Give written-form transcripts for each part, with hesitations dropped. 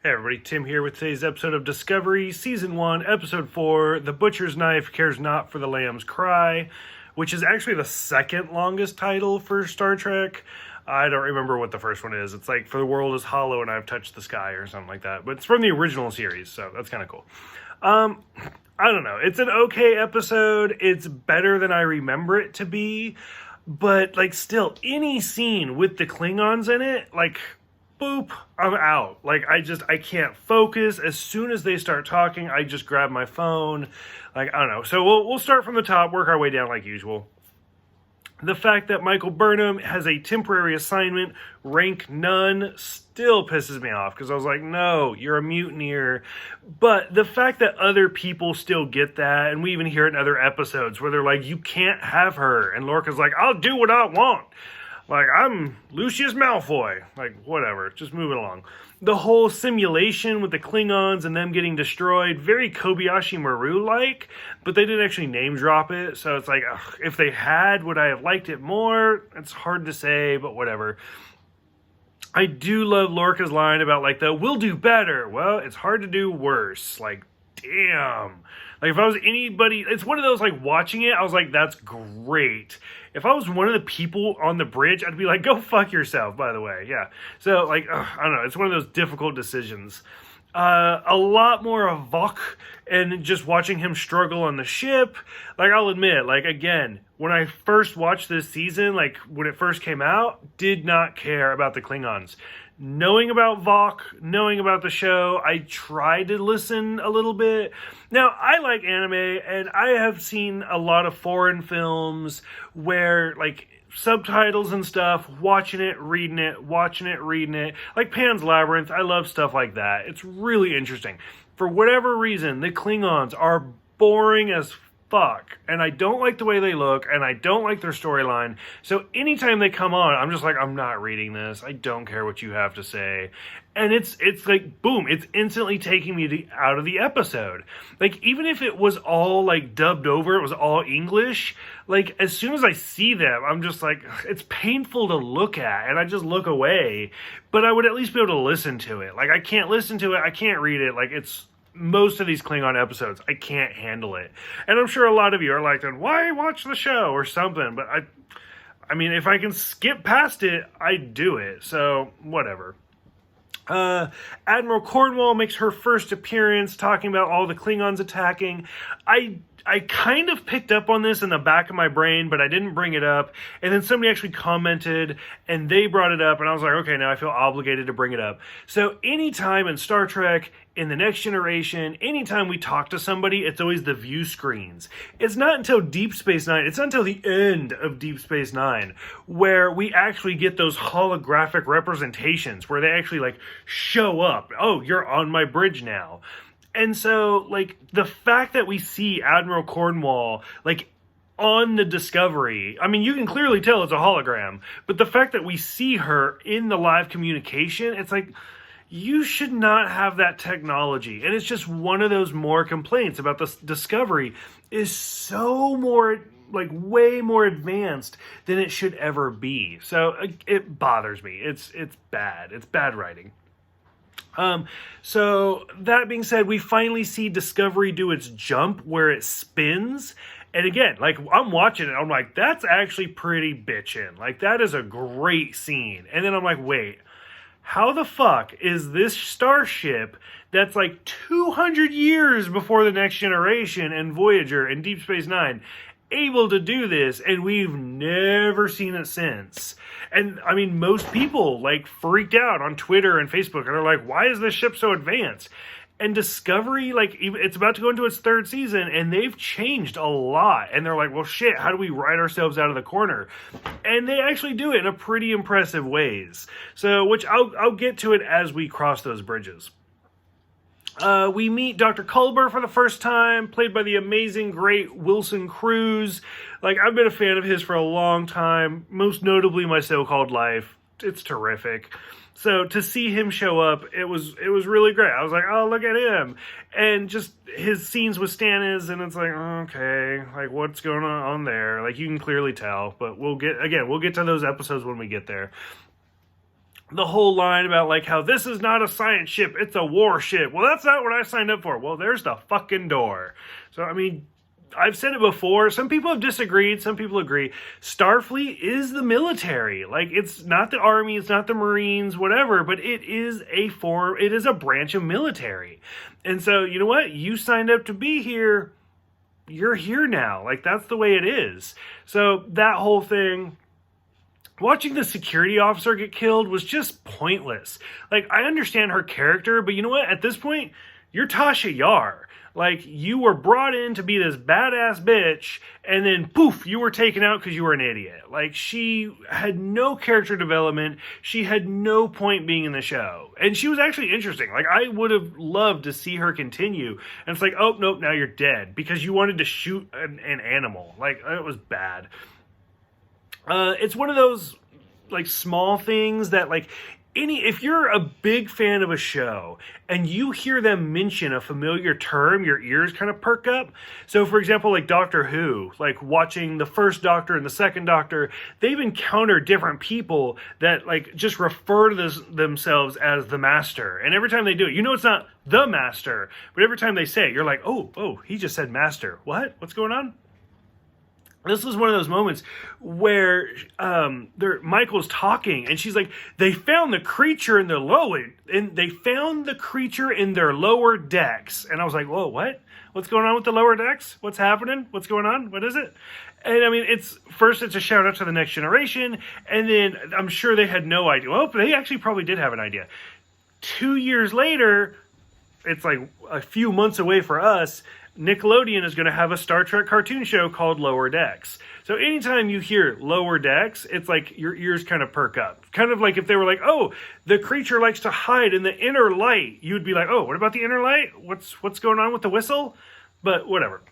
Hey everybody, Tim here with today's episode of Discovery, Season 1, Episode 4, The Butcher's Knife Cares Not for the Lamb's Cry, which is actually the second longest title for Star Trek. I don't remember what the first one is. It's like, For the World is Hollow and I've Touched the Sky or something like that. But it's from the original series, so that's kind of cool. I don't know. It's an okay episode. It's better than I remember it to be. But, like, still, any scene with the Klingons in it, like, boop, I'm out. Like, I can't focus. As soon as they start talking, I just grab my phone. Like, I don't know. So we'll start from the top, work our way down like usual. The fact that Michael Burnham has a temporary assignment, rank none, still pisses me off. Because I was like, no, you're a mutineer. But the fact that other people still get that, and we even hear it in other episodes, where they're like, you can't have her. And Lorca's like, I'll do what I want. Like, I'm Lucius Malfoy. Like, whatever. Just moving along. The whole simulation with the Klingons and them getting destroyed, very Kobayashi Maru-like, but they didn't actually name drop it, so it's like, ugh, if they had, would I have liked it more? It's hard to say, but whatever. I do love Lorca's line about, like, we'll do better. Well, it's hard to do worse. Like, damn. Like, if I was anybody, it's one of those, like, watching it, I was like, that's great. If I was one of the people on the bridge, I'd be like, go fuck yourself, by the way. Yeah. So, like, I don't know. It's one of those difficult decisions. A lot more of Vok and just watching him struggle on the ship. Like, I'll admit, like, again, when I first watched this season, like, when it first came out, did not care about the Klingons. Knowing about Vok, knowing about the show, I tried to listen a little bit. Now, I like anime, and I have seen a lot of foreign films where, like, subtitles and stuff, watching it, reading it, watching it, reading it. Like Pan's Labyrinth, I love stuff like that. It's really interesting. For whatever reason, the Klingons are boring as fuck, and I don't like the way they look, and I don't like their storyline. So anytime they come on, I'm just like, I'm not reading this. I don't care what you have to say. And it's like, boom, it's instantly taking me out of the episode. Like, even if it was all, like, dubbed over, it was all English, like, as soon as I see them, I'm just like, it's painful to look at, and I just look away. But I would at least be able to listen to it. Like, I can't listen to it, I can't read it, like, it's most of these Klingon episodes, I can't handle it. And I'm sure a lot of you are like, then why watch the show or something? But I mean, if I can skip past it, I do it. So, whatever. Admiral Cornwall makes her first appearance talking about all the Klingons attacking. I kind of picked up on this in the back of my brain, but I didn't bring it up. And then somebody actually commented, and they brought it up, and I was like, okay, now I feel obligated to bring it up. So anytime in Star Trek, in The Next Generation, anytime we talk to somebody, it's always the view screens. It's not until Deep Space Nine, it's not until the end of Deep Space Nine, where we actually get those holographic representations, where they actually, like, show up. Oh, you're on my bridge now. And so, like, the fact that we see Admiral Cornwall, like, on the Discovery, I mean, you can clearly tell it's a hologram, but the fact that we see her in the live communication, it's like, you should not have that technology. And it's just one of those more complaints about the Discovery is so more, like, way more advanced than it should ever be. So it bothers me. It's bad. It's bad writing. So that being said, we finally see Discovery do its jump where it spins. And again, like, I'm watching it, I'm like, that's actually pretty bitchin'. Like, that is a great scene. And then I'm like, wait, how the fuck is this starship that's like 200 years before The Next Generation and Voyager and Deep Space Nine able to do this, and we've never seen it since? And I mean, most people, like, freaked out on Twitter and Facebook, and they're like, why is this ship so advanced? And Discovery, like, it's about to go into its third season, and they've changed a lot. And they're like, well, shit, how do we write ourselves out of the corner? And they actually do it in a pretty impressive ways. So, which I'll get to it as we cross those bridges. We meet Dr. Culber for the first time, played by the amazing, great Wilson Cruz. Like, I've been a fan of his for a long time, most notably My So-Called Life. It's terrific. So to see him show up, it was really great. I was like, oh, look at him. And just his scenes with Stannis, and it's like, okay, like, what's going on there? Like, you can clearly tell, but we'll get to those episodes when we get there. the whole line about like how this is not a science ship, it's a warship. Well, that's not what I signed up for. Well, there's the fucking door. So, I mean, I've said it before. Some people have disagreed. Some people agree. Starfleet is the military. Like, it's not the Army, it's not the Marines, whatever, but it is a branch of military. And so, you know what? You signed up to be here. You're here now. Like, that's the way it is. So, that whole thing, watching the security officer get killed was just pointless. Like, I understand her character, but you know what? At this point, you're Tasha Yar. Like, you were brought in to be this badass bitch, and then poof, you were taken out because you were an idiot. Like, she had no character development. She had no point being in the show. And she was actually interesting. Like, I would have loved to see her continue. And it's like, oh, nope, now you're dead because you wanted to shoot an animal. Like, it was bad. It's one of those, like, small things that, like, if you're a big fan of a show and you hear them mention a familiar term, your ears kind of perk up. So, for example, like Doctor Who, like watching the first Doctor and the second Doctor, they've encountered different people that like just refer to themselves as the Master. And every time they do it, you know it's not the Master, but every time they say it, you're like, oh, he just said Master. What? What's going on? This was one of those moments where Michael's talking, and she's like, "They found the creature in their lower decks." And I was like, "Whoa, what? What's going on with the lower decks? What's happening? What's going on? What is it?" And I mean, it's a shout out to the Next Generation, and then I'm sure they had no idea. Well, they actually probably did have an idea. 2 years later, it's like a few months away for us. Nickelodeon is going to have a Star Trek cartoon show called Lower Decks. So anytime you hear Lower Decks, it's like your ears kind of perk up. Kind of like if they were like, oh, the creature likes to hide in the inner light. You'd be like, oh, what about the inner light? What's going on with the whistle? But whatever.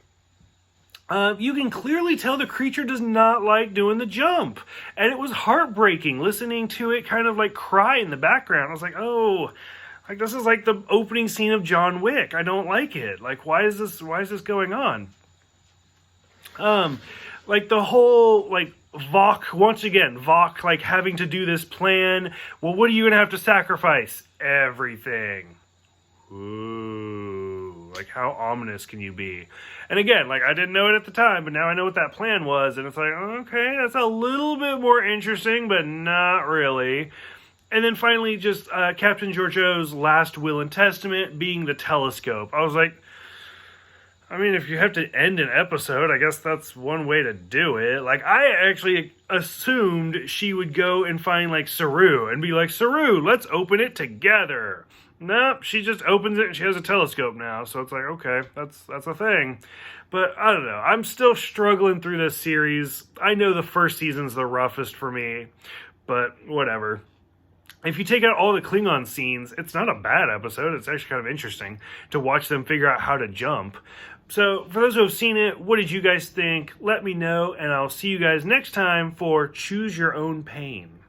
You can clearly tell the creature does not like doing the jump. And it was heartbreaking listening to it kind of like cry in the background. I was like, oh... Like, this is like the opening scene of John Wick. I don't like it. Like, why is this going on? Like, the whole, like, Vok, like, having to do this plan. Well, what are you going to have to sacrifice? Everything. Ooh. Like, how ominous can you be? And again, like, I didn't know it at the time, but now I know what that plan was. And it's like, okay, that's a little bit more interesting, but not really. And then finally, just Captain Georgiou's last will and testament being the telescope. I was like, I mean, if you have to end an episode, I guess that's one way to do it. Like, I actually assumed she would go and find, like, Saru and be like, Saru, let's open it together. Nope, she just opens it and she has a telescope now. So it's like, okay, that's a thing. But I don't know. I'm still struggling through this series. I know the first season's the roughest for me, but whatever. If you take out all the Klingon scenes, it's not a bad episode. It's actually kind of interesting to watch them figure out how to jump. So, for those who have seen it, what did you guys think? Let me know, and I'll see you guys next time for Choose Your Own Pain.